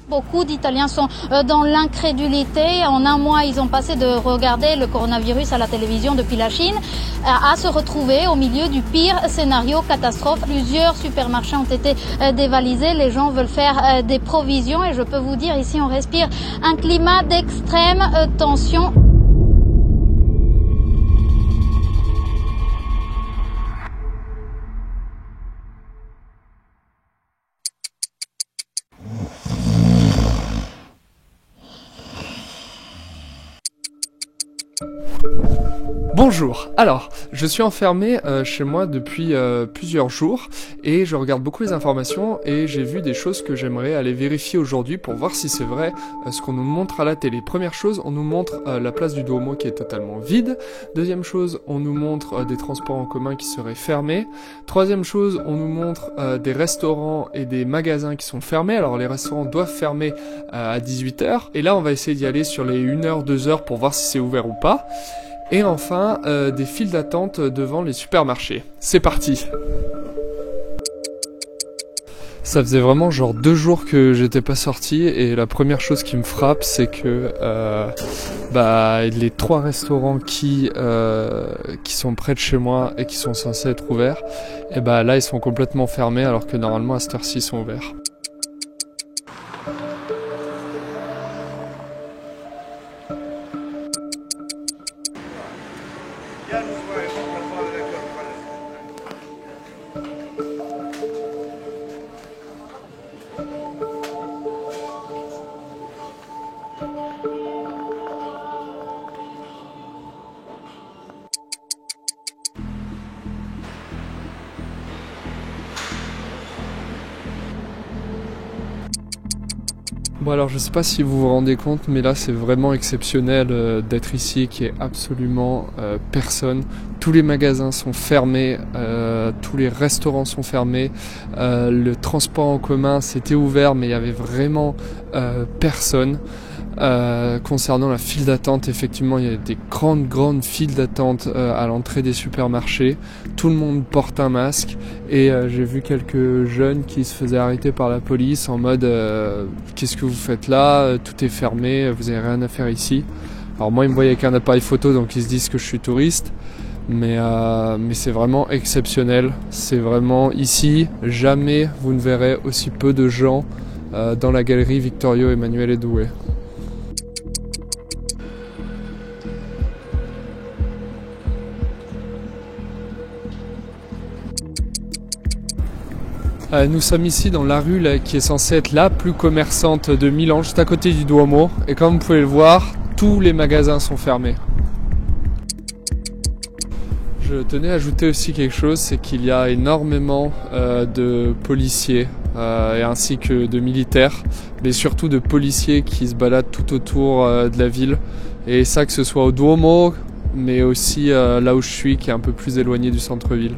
Beaucoup d'Italiens sont dans l'incrédulité. En un mois, ils ont passé de regarder le coronavirus à la télévision depuis la Chine à se retrouver au milieu du pire scénario catastrophe. Plusieurs supermarchés ont été dévalisés. Les gens veulent faire des provisions et je peux vous dire, ici on respire un climat d'extrême tension. Bonjour, alors je suis enfermé chez moi depuis plusieurs jours et je regarde beaucoup les informations et j'ai vu des choses que j'aimerais aller vérifier aujourd'hui pour voir si c'est vrai ce qu'on nous montre à la télé. Première chose, on nous montre la place du Duomo qui est totalement vide. Deuxième chose, on nous montre des transports en commun qui seraient fermés. Troisième chose, on nous montre des restaurants et des magasins qui sont fermés. Alors les restaurants doivent fermer à 18h et là on va essayer d'y aller sur les 1h, 2h pour voir si c'est ouvert ou pas. Et enfin, des files d'attente devant les supermarchés. C'est parti! Ça faisait vraiment genre 2 jours que j'étais pas sorti et la première chose qui me frappe c'est que les 3 restaurants qui sont près de chez moi et qui sont censés être ouverts, et là ils sont complètement fermés alors que normalement à cette heure-ci ils sont ouverts. Bon alors je sais pas si vous vous rendez compte mais là c'est vraiment exceptionnel d'être ici, qu'il y ait absolument personne. Tous les magasins sont fermés, tous les restaurants sont fermés, le transport en commun c'était ouvert mais il y avait vraiment personne. Concernant la file d'attente, effectivement il y a des grandes files d'attente à l'entrée des supermarchés. Tout le monde porte un masque et j'ai vu quelques jeunes qui se faisaient arrêter par la police en mode qu'est-ce que vous faites là, tout est fermé, vous avez rien à faire ici. Alors moi ils me voyaient avec un appareil photo donc ils se disent que je suis touriste, mais c'est vraiment exceptionnel. C'est vraiment ici, jamais vous ne verrez aussi peu de gens dans la galerie Vittorio Emanuele II. Nous sommes ici dans la rue là, qui est censée être la plus commerçante de Milan, juste à côté du Duomo. Et comme vous pouvez le voir, tous les magasins sont fermés. Je tenais à ajouter aussi quelque chose, c'est qu'il y a énormément de policiers et ainsi que de militaires, mais surtout de policiers qui se baladent tout autour de la ville. Et ça, que ce soit au Duomo, mais aussi là où je suis, qui est un peu plus éloigné du centre-ville.